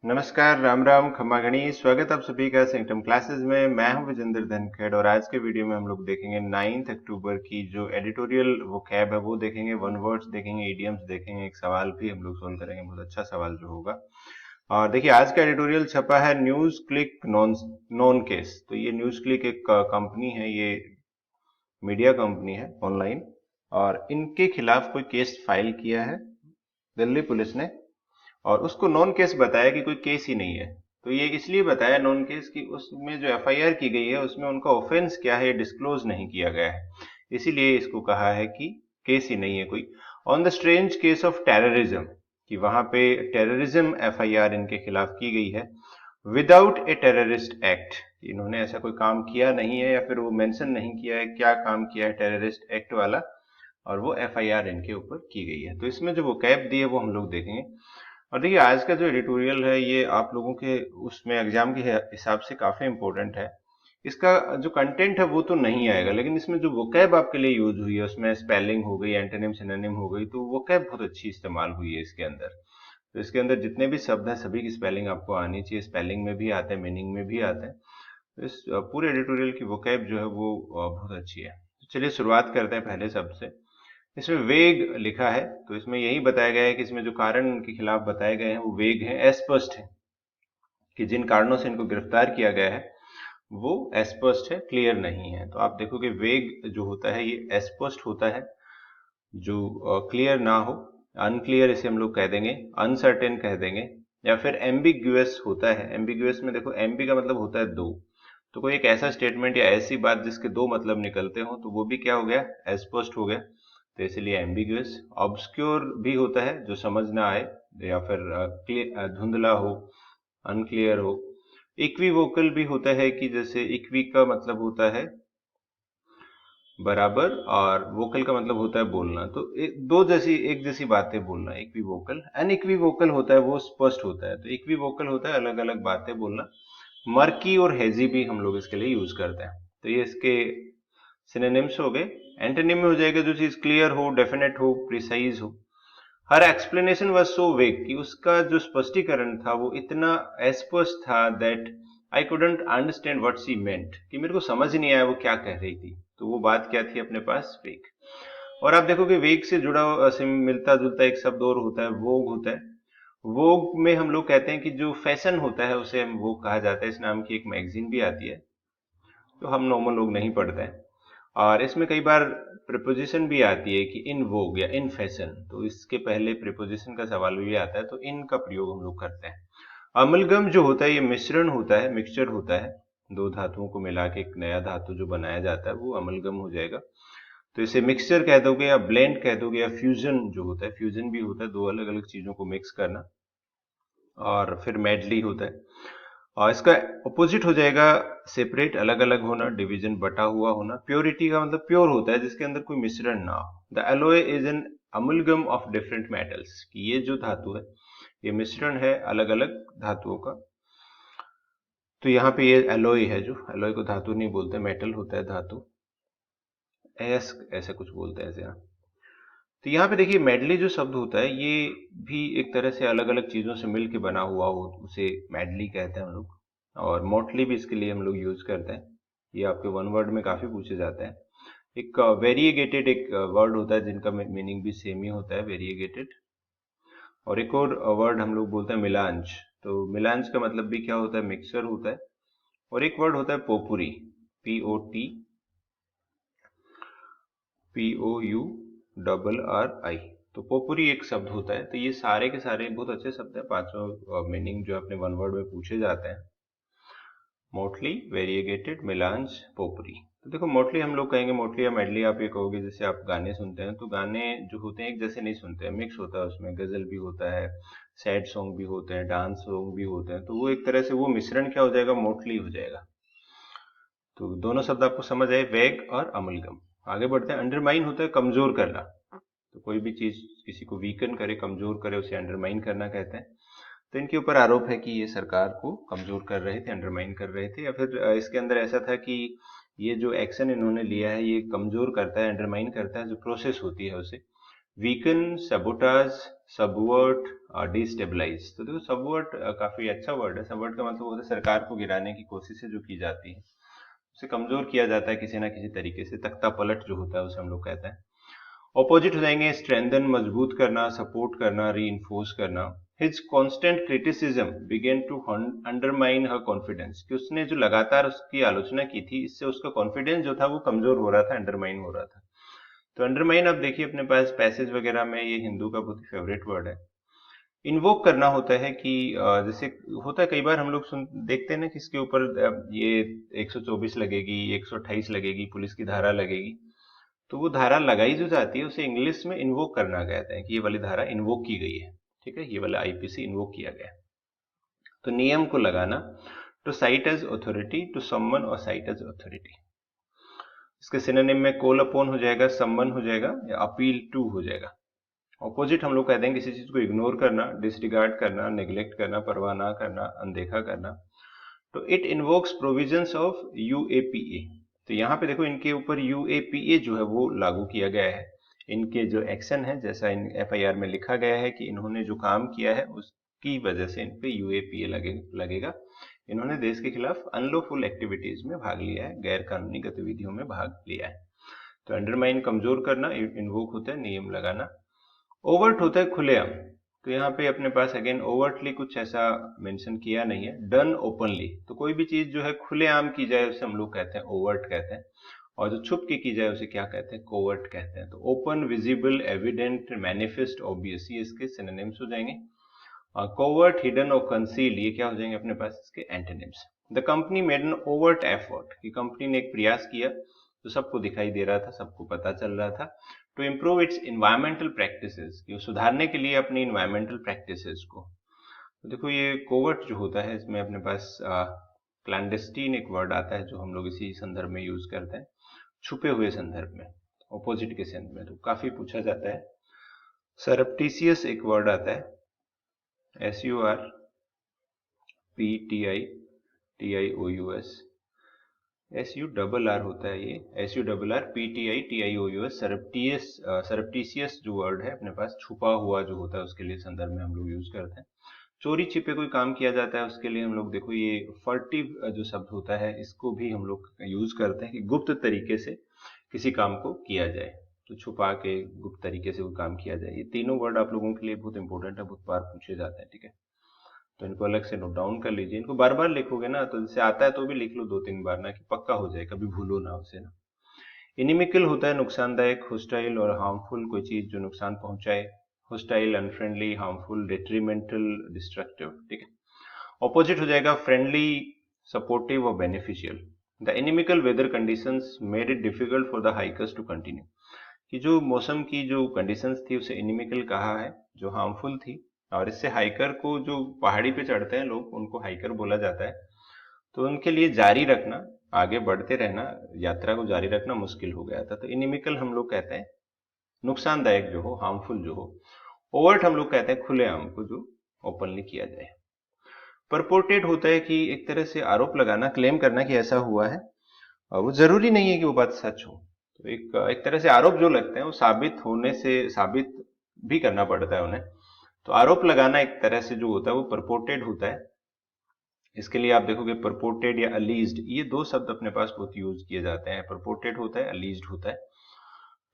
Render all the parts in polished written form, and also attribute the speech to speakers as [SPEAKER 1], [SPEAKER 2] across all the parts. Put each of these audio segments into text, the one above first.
[SPEAKER 1] नमस्कार, राम राम, खमा गणी। स्वागत आप सभी का सेंटम क्लासेस में। मैं हूं विजेंद्र धनखड़ और आज के वीडियो में हम लोग देखेंगे 9 अक्टूबर की जो एडिटोरियल वोकैब है वो देखेंगे, वन वर्ड्स देखेंगे, इडियम्स देखेंगे, एक सवाल भी हम लोग सोल्व करेंगे, बहुत अच्छा सवाल जो होगा। और देखिए आज का एडिटोरियल छपा है news click non non case. तो ये न्यूज क्लिक एक कंपनी है, ये मीडिया कंपनी है ऑनलाइन, और इनके खिलाफ कोई केस फाइल किया है दिल्ली पुलिस ने, और उसको नॉन केस बताया कि कोई केस ही नहीं है। तो ये इसलिए बताया नॉन केस कि उसमें जो एफआईआर की गई है उसमें उनका ऑफेंस क्या है ये डिस्क्लोज नहीं किया गया है, इसीलिए इसको कहा है कि केस ही नहीं है कोई। On the strange case of terrorism, कि वहां पे टेररिज्म एफआईआर इनके खिलाफ की गई है विदाउट ए टेररिस्ट एक्ट। इन्होंने ऐसा कोई काम किया नहीं है या फिर वो मेंशन नहीं किया है क्या काम किया है टेररिस्ट एक्ट वाला, और वो एफआईआर इनके ऊपर की गई है। तो इसमें जो वो कैब दी है वो हम लोग देखेंगे। और देखिए आज का जो एडिटोरियल है ये आप लोगों के उसमें एग्जाम के हिसाब से काफी इंपॉर्टेंट है। इसका जो कंटेंट है वो तो नहीं आएगा, लेकिन इसमें जो वोकैब आपके लिए यूज हुई है उसमें स्पेलिंग हो गई, एंटोनिम सिनोनिम हो गई, तो वोकैब बहुत अच्छी इस्तेमाल हुई है इसके अंदर। तो इसके अंदर जितने भी शब्द हैं सभी की स्पेलिंग आपको आनी चाहिए, स्पेलिंग में भी आते हैं, मीनिंग में भी आते हैं। तो इस पूरे एडिटोरियल की वोकैब जो है वो बहुत अच्छी है। तो चलिए शुरुआत करते हैं पहले शब्द से। इसमें वेग लिखा है, तो इसमें यही बताया गया है कि इसमें जो कारण के खिलाफ बताए गए हैं वो वेग हैं, अस्पष्ट है, कि जिन कारणों से इनको गिरफ्तार किया गया है वो अस्पष्ट है, क्लियर नहीं है। तो आप देखोगे वेग जो होता है ये अस्पष्ट होता है, जो क्लियर ना हो, अनक्लियर इसे हम लोग कह देंगे, अनसर्टेन कह देंगे, या फिर एम्बिग्यूअस होता है। एम्बिग्यूअस में देखो एम्बी का मतलब होता है दो, तो कोई एक ऐसा स्टेटमेंट या ऐसी बात जिसके दो मतलब निकलते हो तो वो भी क्या हो गया, अस्पष्ट हो गया, तो इसलिए एम्बिग्यूअस। ऑब्सक्योर भी होता है जो समझ ना आए, या फिर धुंधला हो, अनक्लियर हो। इक्विवोकल भी होता है, कि जैसे इक्वी का मतलब होता है बराबर, और वोकल का मतलब होता है बोलना, तो दो जैसी एक जैसी बातें बोलना इक्विवोकल। अनइक्विवोकल होता है वो स्पष्ट होता है, तो इक्विवोकल होता है अलग अलग बातें बोलना। मर्की और हेजी भी हम लोग इसके लिए यूज करते हैं। तो ये इसके सिनोनिम्स हो गए। एंटोनिम में हो जाएगा जो चीज क्लियर हो, डेफिनेट हो, प्रिसाइज हो। हर एक्सप्लेनेशन वाज सो वेग, कि उसका जो स्पष्टीकरण था वो इतना अस्पष्ट था that I couldn't understand what she meant, कि मेरे को समझ ही नहीं आया वो क्या कह रही थी। तो वो बात क्या थी अपने पास, वेग। और आप देखोगे वेग से जुड़ा मिलता जुलता एक शब्द और होता है, वोग होता है। वोग में हम लोग कहते हैं कि जो फैशन होता है उसे हम वोग कहा जाता है। इस नाम की एक मैगजीन भी आती है जो हम नॉर्मल लोग नहीं पढ़ते हैं, और इसमें कई बार प्रिपोजिशन भी आती है कि इन वोग या इन फैशन, तो इसके पहले प्रिपोजिशन का सवाल भी आता है, तो इन का प्रयोग हम लोग करते हैं। अमलगम जो होता है ये मिश्रण होता है, मिक्सचर होता है, दो धातुओं को मिला के एक नया धातु जो बनाया जाता है वो अमलगम हो जाएगा। तो इसे मिक्सचर कह दोगे या ब्लेंड कह दोगे, या फ्यूजन जो होता है, फ्यूजन भी होता है दो अलग अलग चीजों को मिक्स करना। और फिर मेडली होता है, और इसका अपोजिट हो जाएगा सेपरेट, अलग अलग होना, डिवीजन, बटा हुआ होना। प्योरिटी का मतलब प्योर होता है जिसके अंदर कोई मिश्रण ना हो। The alloy is an amalgam of different metals, कि ये जो धातु है ये मिश्रण है अलग अलग धातुओं का। तो यहाँ पे ये एलोय है, जो एलोय को धातु नहीं बोलते, मेटल होता है धातु, एस ऐसे कुछ बोलते हैं ऐसे यहाँ। तो यहाँ पे देखिए मेडली जो शब्द होता है ये भी एक तरह से अलग अलग चीजों से मिल के बना हुआ हो, उसे मेडली कहते हैं हम लोग। और मोटली भी इसके लिए हम लोग यूज करते हैं, ये आपके वन वर्ड में काफी पूछे जाते हैं। एक वेरिएगेटेड एक वर्ड होता है जिनका मीनिंग भी सेम ही होता है, वेरिएगेटेड। और एक और वर्ड हम लोग बोलते हैं मिलांज, तो मिलांज का मतलब भी क्या होता है, मिक्सचर होता है। और एक वर्ड होता है पोपुरी, POTPOURI, तो पोपुरी एक शब्द होता है। तो ये सारे के सारे बहुत अच्छे शब्द हैं, पांचों मीनिंग जो अपने वन वर्ड में पूछे जाते हैं, मोटली, वेरिएगेटेड, मिलांज, पोपुरी। तो देखो मोटली हम लोग कहेंगे, मोटली या मेडली आप ये कहोगे, जैसे आप गाने सुनते हैं तो गाने जो होते हैं एक जैसे नहीं सुनते हैं, मिक्स होता है, उसमें गजल भी होता है, सैड सॉन्ग भी होते हैं, डांस सॉन्ग भी होते हैं, तो वो एक तरह से वो मिश्रण क्या हो जाएगा, मोटली हो जाएगा। तो दोनों शब्द आपको समझ आए, वेग और अमलगम। आगे बढ़ते हैं। अंडरमाइन होता है कमजोर करना, तो कोई भी चीज किसी को वीकन करे, कमजोर करे, उसे अंडरमाइन करना कहते हैं। तो इनके ऊपर आरोप है कि ये सरकार को कमजोर कर रहे थे, अंडरमाइन कर रहे थे, या फिर इसके अंदर ऐसा था कि ये जो एक्शन इन्होंने लिया है ये कमजोर करता है, अंडरमाइन करता है जो प्रोसेस होती है उसे। Weaken, sabotage, subvert, destabilise. तो देखो सबवर्ट काफी अच्छा वर्ड है। सबवर्ट का मतलब होता है सरकार को गिराने की कोशिशें जो की जाती है, उसे कमजोर किया जाता है किसी ना किसी तरीके से। तख्ता पलट जो होता है उसे हम लोग कहते हैं। ऑपोजिट हो जाएंगे स्ट्रेंथन, मजबूत करना, सपोर्ट करना, रीइंफोर्स करना। His constant criticism began to undermine her confidence, कि उसने जो लगातार उसकी आलोचना की थी, इससे उसका कॉन्फिडेंस जो था वो कमजोर हो रहा था, अंडरमाइन हो रहा था। तो अंडरमाइन आप देखिए अपने पास पैसेज वगैरह में, ये हिंदू का बहुत ही फेवरेट वर्ड है। इन्वोक करना होता है कि जैसे होता है कई बार हम लोग सुन देखते हैं ना कि इसके ऊपर ये 124 लगेगी, 128 लगेगी, पुलिस की धारा लगेगी। तो वो धारा लगाई जो जाती है उसे इंग्लिश में इन्वोक करना कहते हैं, कि ये वाली धारा इन्वोक की गई है। ठीक है, ये वाला आईपीसी इन्वोक किया गया है। तो नियम को लगाना, to cite as authority, to someone और साइट एज ऑथोरिटी। इसके सिनोनिम में कॉल अपॉन हो जाएगा, समवन हो जाएगा, या अपील टू हो जाएगा। ऑपोजिट हम लोग कहते हैं किसी चीज को इग्नोर करना, डिसरिगार्ड करना, नेग्लेक्ट करना, परवाह ना करना, अनदेखा करना। तो it invokes provisions of UAPA. तो यहाँ पे देखो इनके ऊपर यूएपीए जो है वो लागू किया गया है। इनके जो एक्शन है, जैसा इन एफआईआर में लिखा गया है कि इन्होंने जो काम किया है उसकी वजह से इन पे यूएपीए लगेगा। इन्होंने देश के खिलाफ अनलॉफुल एक्टिविटीज में भाग लिया है, गैर कानूनी गतिविधियों में भाग लिया है। तो अंडरमाइन कमजोर करना, इन्वोक होता है नियम लगाना। ओवर्ट होता है खुलेआम। तो यहाँ पे अपने पास अगेन ओवर्टली कुछ ऐसा मेंशन किया नहीं है। डन ओपनली, तो कोई भी चीज जो है खुलेआम की जाए उसे हम लोग कहते हैं ओवर्ट कहते हैं, और जो छुप के की जाए उसे क्या कहते हैं, कोवर्ट कहते हैं। तो open, visible, evident, manifest, obvious, ये इसके सिनोनिम्स हो जाएंगे। कोवर्ट, हिडन और कंसील्ड, ये क्या हो जाएंगे अपने पास, इसके antonyms. The company made an overt effort, कि कंपनी ने एक प्रयास किया तो सबको दिखाई दे रहा था, सबको पता चल रहा था। To improve its environmental practices, कि सुधारने के लिए अपनी इन्वायरमेंटल प्रैक्टिसेस को। तो देखो ये कोवर्ट जो होता है, इसमें अपने पास क्लैंडेस्टीन एक वर्ड आता है जो हम लोग इसी संदर्भ में यूज करते हैं, छुपे हुए संदर्भ में, ऑपोजिट के संदर्भ में। तो काफी पूछा जाता है। सरप्टिशियस एक वर्ड आता है, SURPTITIOUS, SURR होता है ये, SURRPTITIOUS। सरप्टिशियस जो वर्ड है अपने पास, छुपा हुआ जो होता है, उसके लिए संदर्भ में हम लोग यूज करते हैं। चोरी छिपे कोई काम किया जाता है उसके लिए हम लोग देखो ये फर्टिव जो शब्द होता है, इसको भी हम लोग यूज करते हैं कि गुप्त तरीके से किसी काम को किया जाए। तो छुपा के गुप्त तरीके से कोई काम किया जाए। ये तीनों वर्ड आप लोगों के लिए बहुत इंपॉर्टेंट है, बहुत बार पूछे जाते हैं। ठीक है, तो इनको अलग से नोट डाउन कर लीजिए। इनको बार बार लिखोगे ना तो जैसे आता है तो भी लिख लो 2-3 बार, ना कि पक्का हो जाए, कभी भूलो ना उसे ना। इनिमिकल होता है नुकसानदायक, होस्टाइल और हार्मफुल, कोई चीज जो नुकसान पहुंचाए। Hostile, unfriendly, harmful, detrimental, destructive. ठीक है, ऑपोजिट हो जाएगा फ्रेंडली, सपोर्टिव और beneficial. The inimical weather conditions made it difficult for the hikers to continue, कि जो मौसम की जो कंडीशंस थी उसे इनिमिकल कहा है, जो हार्मफुल थी, और इससे हाइकर को, जो पहाड़ी पे चढ़ते हैं लोग, उनको हाइकर बोला जाता है, तो उनके लिए जारी रखना, आगे बढ़ते रहना, यात्रा को जारी रखना मुश्किल हो गया था। तो इनिमिकल हम लोग कहते हैं नुकसानदायक जो हो, हार्मफुल जो हो। ओवर्ट हम लोग कहते हैं खुलेआम को, जो ओपनली किया जाए। परपोर्टेड होता है कि एक तरह से आरोप लगाना, क्लेम करना कि ऐसा हुआ है, और वो जरूरी नहीं है कि वो बात सच हो। तो एक तरह से आरोप जो लगते हैं वो साबित भी करना पड़ता है उन्हें। तो आरोप लगाना एक तरह से जो होता है वो परपोर्टेड होता है। इसके लिए आप देखोगे परपोर्टेड या अलीज्ड, ये दो शब्द अपने पास बहुत यूज किए जाते हैं। परपोर्टेड होता है, अलीज्ड होता है।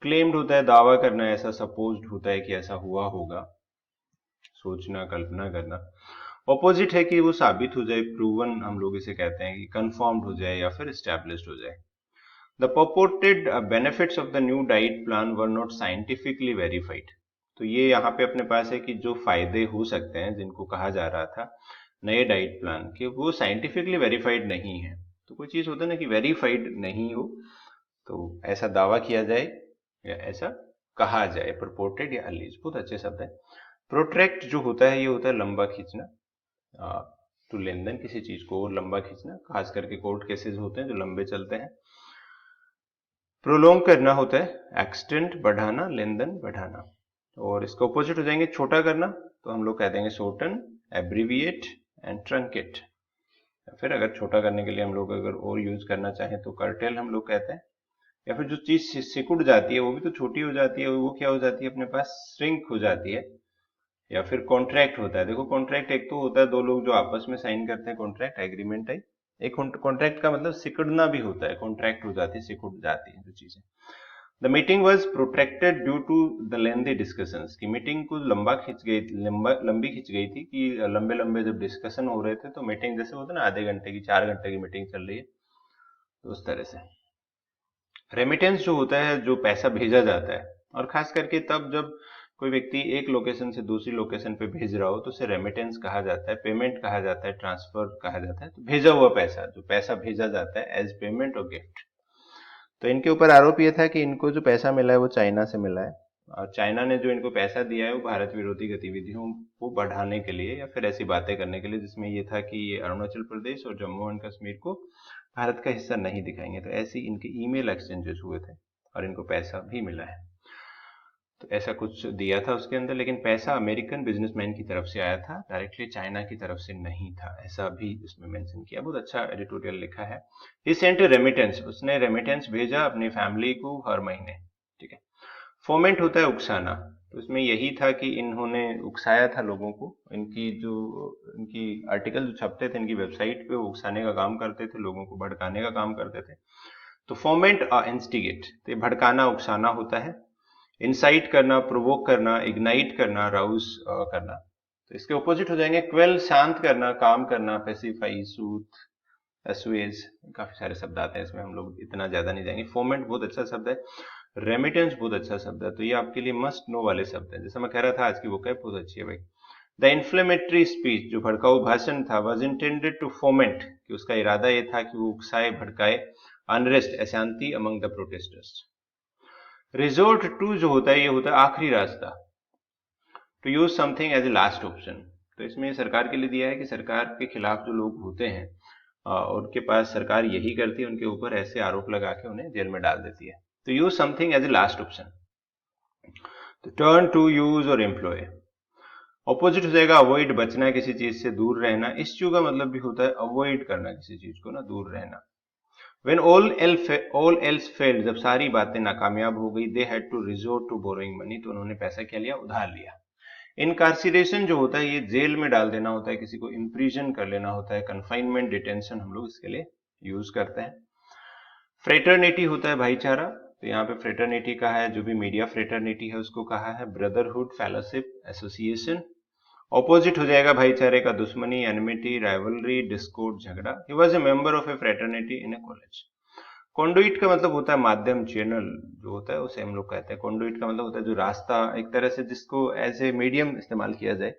[SPEAKER 1] क्लेम्ड होता है दावा करना, ऐसा सपोज्ड होता है कि ऐसा हुआ होगा, सोचना, कल्पना करना। ऑपोजिट है कि वो साबित हो जाए, प्रूवन हम लोग इसे कहते हैं, कि कंफर्म्ड हो जाए या फिर एस्टैब्लिश्ड हो जाए। The purported benefits of the new diet plan were not scientifically verified। तो ये यहाँ पे अपने पास है कि जो फायदे हो सकते हैं जिनको कहा जा रहा था नए डाइट प्लान के, वो साइंटिफिकली वेरीफाइड नहीं है। तो कोई चीज होता है ना कि वेरीफाइड नहीं हो, तो ऐसा दावा किया जाए या ऐसा कहा जाए। purported या alleged बहुत अच्छे शब्द है। प्रोट्रैक्ट जो होता है, ये होता है लंबा खींचना, टू लेनदेन, किसी चीज को और लंबा खींचना, खास करके कोर्ट केसेस होते हैं जो लंबे चलते हैं। प्रोलोंग करना होता है, एक्सटेंड, बढ़ाना, लेनदेन, बढ़ाना। और इसका ऑपोजिट हो जाएंगे छोटा करना, तो हम लोग कह देंगे शॉर्टन, एब्रीविएट एंड ट्रंकेट। फिर अगर छोटा करने के लिए हम लोग अगर और यूज करना चाहें तो कर्टेल हम लोग कहते हैं। या फिर जो चीज सिकुड़ जाती है वो भी तो छोटी हो जाती है, वो क्या हो जाती है अपने पास, श्रिंक हो जाती है। या फिर कॉन्ट्रैक्ट होता है। देखो कॉन्ट्रैक्ट एक तो होता है दो लोग जो आपस में साइन करते हैं, कॉन्ट्रैक्ट एग्रीमेंट टाइप। एक कॉन्ट्रैक्ट का मतलब सिकुड़ना भी होता है, कॉन्ट्रैक्ट हो जाती है, सिकुड़ जाती है जो चीजें। The meeting was protracted due to the lengthy discussions, की मीटिंग को लंबी खिंच गई थी, कि लंबे लंबे जब डिस्कशन हो रहे थे तो मीटिंग जैसे होता है ना, आधे घंटे की 4 घंटे की मीटिंग चल रही है, तो उस तरह से। रेमिटेंस जो होता है, जो पैसा भेजा जाता है, और खास करके तब जब कोई व्यक्ति एक लोकेशन से दूसरी लोकेशन पे भेज रहा हो तो उसे रेमिटेंस कहा जाता है, पेमेंट कहा जाता है, ट्रांसफर कहा जाता है। तो भेजा हुआ पैसा, जो पैसा भेजा जाता है एज पेमेंट और गिफ्ट। तो इनके ऊपर आरोप यह था कि इनको जो पैसा मिला है वो चाइना से मिला है, और चाइना ने जो इनको पैसा दिया है वो भारत विरोधी गतिविधियों को बढ़ाने के लिए या फिर ऐसी बातें करने के लिए, जिसमें ये था कि ये अरुणाचल प्रदेश और जम्मू एंड कश्मीर को भारत का हिस्सा नहीं दिखाएंगे। तो ऐसी इनके ईमेल एक्सचेंजेस हुए थे और इनको पैसा भी मिला है। तो ऐसा कुछ दिया था उसके अंदर, लेकिन पैसा अमेरिकन बिजनेसमैन की तरफ से आया था, डायरेक्टली चाइना की तरफ से नहीं था, ऐसा भी उसमें मेंशन किया। बहुत अच्छा एडिटोरियल लिखा है। ही सेंट रेमिटेंस, उसने रेमिटेंस भेजा अपनी फैमिली को हर महीने। ठीक है। फोमेंट होता है उकसाना, तो इसमें यही था कि इन्होंने उकसाया था लोगों को। इनकी आर्टिकल जो छपते थे इनकी वेबसाइट पे, वो उकसाने का काम करते थे, लोगों को भड़काने का काम करते थे। तो फोमेंट इंस्टिगेट, तो ये भड़काना उकसाना होता है। इंसाइट करना, प्रोवोक करना, इग्नाइट करना, राउज करना। तो इसके ऑपोजिट हो जाएंगे क्वेल, शांत करना, काम करना, पेसिफाई, सूथ, एसुएज। काफी सारे शब्द आते हैं इसमें, हम लोग इतना ज्यादा नहीं जाएंगे। फोमेंट बहुत अच्छा शब्द है, रेमिटेंस बहुत अच्छा शब्द है, तो ये आपके लिए मस्ट नो वाले शब्द है। जैसा मैं कह रहा था, आज की वोकैब बहुत अच्छी है भाई। द इन्फ्लेमेटरी स्पीच, जो भड़काऊ भाषण था, वॉज इंटेंडेड टू फोमेंट, कि उसका इरादा ये था कि वो उकसाए, भड़काए, अनरेस्ट, अशांति among the protesters. Resort to जो होता है, ये होता है आखिरी रास्ता। To use something as a last option, तो इसमें सरकार के लिए दिया है कि सरकार के खिलाफ जो लोग होते हैं, उनके पास सरकार यही करती है, उनके ऊपर ऐसे आरोप लगा के उन्हें जेल में डाल देती है। तो use something as a last option. तो टर्न टू, यूज और एम्प्लॉय। ऑपोजिट हो जाएगा अवॉइड, बचना, किसी चीज से दूर रहना। इस चू का मतलब भी होता है अवॉइड करना किसी चीज को ना, दूर रहना। When all else failed, जब सारी बातें नाकामयाब हो गई, they had to resort to borrowing money, तो उन्होंने पैसा क्या लिया, उधार लिया। इनकार्सिरेशन जो होता है, ये जेल में डाल देना होता है, किसी को इम्प्रिजन कर लेना होता है, कन्फाइनमेंट, डिटेंशन हम लोग इसके लिए यूज करते हैं। फ्रेटर्निटी होता है भाईचारा, तो यहाँ पे फ्रेटर्निटी कहा है, जो भी मीडिया फ्रेटर्निटी है उसको कहा है ब्रदरहुड, फेलोशिप, एसोसिएशन। ऑपोजिट हो जाएगा भाईचारे का दुश्मनी, एनिमिटी, राइवलरी, डिस्कॉर्ड, झगड़ा। He was a member of A fraternity in A college. Conduit का मतलब होता है माध्यम, चैनल जो होता है उसे हम लोग कहते हैं। कॉन्डुइट का मतलब होता है जो रास्ता, एक तरह से जिसको एज ए मीडियम इस्तेमाल किया जाए,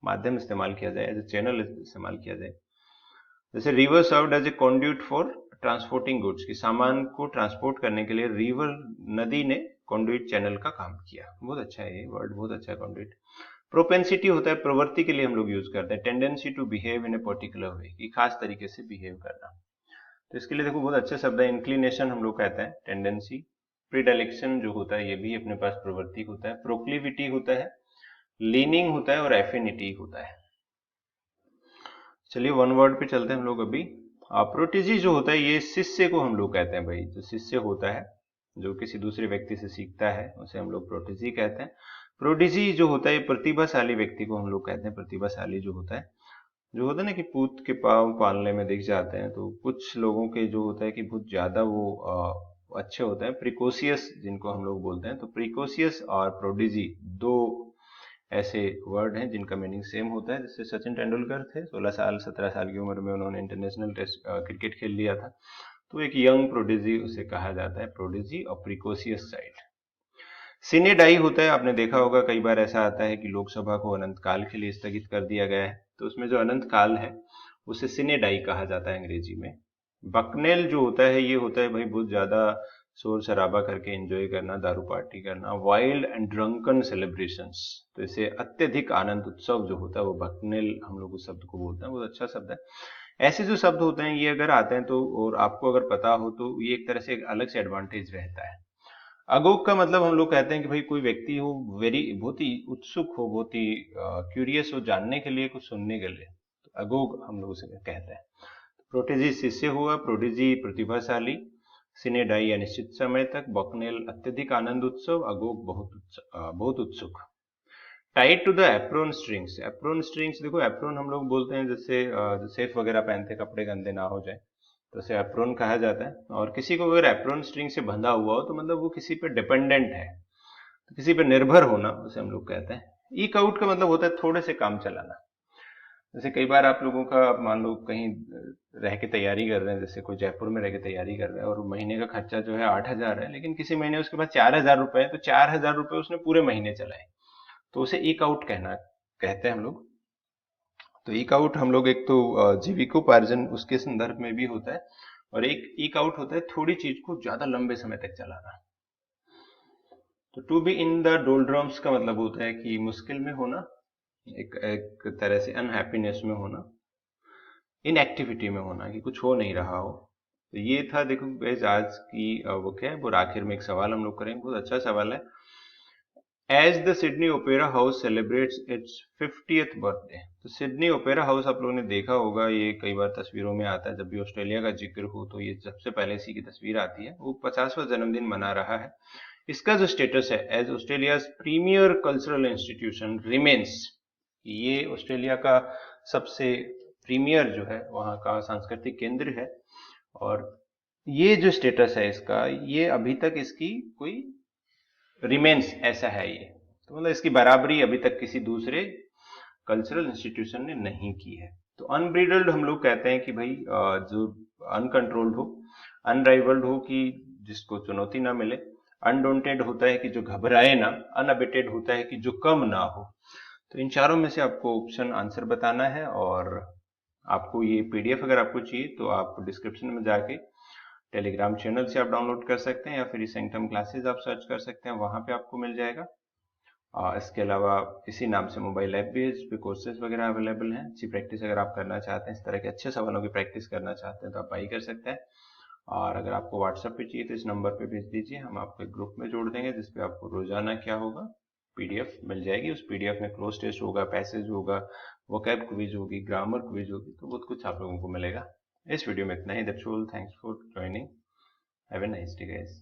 [SPEAKER 1] माध्यम इस्तेमाल किया जाए, एज ए चैनल इस्तेमाल किया जाए। जैसे river served as a conduit for transporting goods, की सामान को ट्रांसपोर्ट करने के लिए रिवर, नदी ने कॉन्ड्यूट चैनल का काम किया। बहुत अच्छा है ये वर्ड, बहुत अच्छा है कॉन्ड्यूट। प्रोपेंसिटी होता है प्रवृत्ति के लिए हम लोग यूज करते हैं, tendency to behave in a particular way, की खास तरीके से बिहेव करना। तो इसके लिए देखो बहुत अच्छे शब्द है। इंक्लिनेशन हम लोग कहते हैं टेंडेंसी। प्रीडायलेक्शन जो होता है ये भी अपने पास प्रवृत्ति होता है। प्रोक्लिविटी होता है, लीनिंग होता है, और एफिनिटी होता है। चलिए वन वर्ड पे चलते हैं हम लोग अभी। प्रोटेजी जो होता है, ये शिष्य को हम लोग कहते हैं भाई। जो शिष्य होता है, जो किसी दूसरे व्यक्ति से सीखता है, उसे हम लोग प्रोटेजी कहते हैं। प्रोडिजी जो होता है, प्रतिभाशाली व्यक्ति को हम लोग कहते हैं प्रतिभाशाली जो होता है। जो होता है ना कि पूत के पाँव पालने में दिख जाते हैं, तो कुछ लोगों के जो होता है कि बहुत ज्यादा वो अच्छे होते हैं, प्रिकोशियस जिनको हम लोग बोलते हैं। तो प्रिकोशियस और प्रोडिजी दो ऐसे वर्ड हैं जिनका मीनिंग सेम होता है। जैसे सचिन तेंदुलकर थे, 16 साल 17 साल की उम्र में उन्होंने इंटरनेशनल टेस्ट क्रिकेट खेल लिया था, तो एक यंग प्रोडिजी उसे कहा जाता है, प्रोडिजी और प्रिकोशियस चाइल्ड। सीने डाई होता है, आपने देखा होगा कई बार ऐसा आता है कि लोकसभा को अनंत काल के लिए स्थगित कर दिया गया है, तो उसमें जो अनंत काल है उसे सिने डाई कहा जाता है अंग्रेजी में। बकनेल जो होता है, ये होता है भाई बहुत ज्यादा शोर शराबा करके एंजॉय करना, दारू पार्टी करना। वाइल्ड एंड ड्रंकन सेलिब्रेशंस, तो इसे अत्यधिक आनंद उत्सव जो होता है वो बकनेल हम लोग उस शब्द को बोलते हैं। बहुत अच्छा शब्द है। ऐसे जो शब्द होते हैं ये अगर आते हैं तो, और आपको अगर पता हो तो ये एक तरह से एक अलग से एडवांटेज रहता है। अगोग का मतलब हम लोग कहते हैं कि भाई कोई व्यक्ति हो बहुत ही उत्सुक हो, बहुत ही क्यूरियस हो जानने के लिए, कुछ सुनने के लिए, तो अगोग हम लोग उसे कहते हैं। प्रोटेजी शिष्य हुआ, प्रोडिजी प्रतिभाशाली, सिनेडाई अनिश्चित समय तक, बकनेल अत्यधिक आनंद उत्सव, अगोग बहुत उत्सुक। Tied to the apron strings. Apron strings, देखो एप्रोन हम लोग बोलते हैं जैसे जो सेफ वगैरह पहनते हैं कपड़े गंदे ना हो जाए, तो उसे एप्रोन कहा जाता है। और किसी को अगर एप्रोन स्ट्रिंग से बंधा हुआ हो तो मतलब वो किसी पे डिपेंडेंट है, तो किसी पे निर्भर होना उसे हम लोग कहते हैं। ईक आउट का मतलब होता है थोड़े से काम चलाना। जैसे कई बार आप लोगों का, मान लो कहीं रह के तैयारी कर रहे हैं, जैसे कोई जयपुर में रह के तैयारी कर रहा है और महीने का खर्चा जो है 8,000 है, लेकिन किसी महीने उसके पास 4,000 रुपए है, तो 4,000 रुपए उसने पूरे महीने चलाए, तो उसे ईक आउट कहना कहते हैं हम लोग। तो ईक आउट हम लोग, एक तो जीविकोपार्जन उसके संदर्भ में भी होता है, और एक ईक आउट होता है थोड़ी चीज को ज्यादा लंबे समय तक चलाना। तो टू बी इन द डोल्ड्रम्स का मतलब होता है कि मुश्किल में होना, एक तरह से अनहैप्पीनेस में होना, इनएक्टिविटी में होना, कि कुछ हो नहीं रहा हो। तो ये था, देखो गाइस आज की वो क्या है, वो आखिर में एक सवाल हम लोग करेंगे, बहुत अच्छा सवाल है। As the Sydney Opera House celebrates its 50th birthday. तो सिडनी ओपेरा हाउस आप लोगों ने देखा होगा, ये कई बार तस्वीरों में आता है, जब भी ऑस्ट्रेलिया का जिक्र हो तो ये सबसे पहले इसी की तस्वीर आती है। वो 50वां जन्मदिन मना रहा है। इसका जो स्टेटस है as Australia premier cultural institution remains, ये ऑस्ट्रेलिया का सबसे प्रीमियर जो है वहाँ का सांस्कृतिक केंद्र है, और ये जो स्टेटस है इसका, ये अभी तक इसकी कोई रिमेन्स ऐसा है ये, तो मतलब इसकी बराबरी अभी तक किसी दूसरे कल्चरल इंस्टीट्यूशन ने नहीं की है। तो अनब्रिडल्ड हम लोग कहते हैं कि भाई जो अनकंट्रोल्ड हो, अनराइवल्ड हो कि जिसको चुनौती ना मिले, अनडोंटेड होता है कि जो घबराए ना, अनअबेटेड होता है कि जो कम ना हो। तो इन चारों में से आपको ऑप्शन आंसर बताना है। और आपको ये पीडीएफ अगर आपको चाहिए तो आप डिस्क्रिप्शन में जाके टेलीग्राम चैनल से आप डाउनलोड कर सकते हैं, या फिर सेंटम क्लासेस आप सर्च कर सकते हैं, वहां पे आपको मिल जाएगा। इसके अलावा इसी नाम से मोबाइल ऐप भी है जिसपे कोर्सेज वगैरह अवेलेबल हैं। अच्छी प्रैक्टिस अगर आप करना चाहते हैं, इस तरह के अच्छे सवालों की प्रैक्टिस करना चाहते हैं, तो आप आई कर सकते हैं। और अगर आपको व्हाट्सएप पे चाहिए तो इस नंबर पे भेज दीजिए, हम आपको एक ग्रुप में जोड़ देंगे जिसपे आपको रोजाना क्या होगा, पीडीएफ मिल जाएगी। उस पीडीएफ में क्लोज टेस्ट होगा, पैसेज होगा, वोकैब क्विज होगी, ग्रामर क्विज होगी, तो बहुत कुछ आप लोगों को मिलेगा। इस वीडियो में इतना ही। That's all, thanks for joining, have a nice day guys.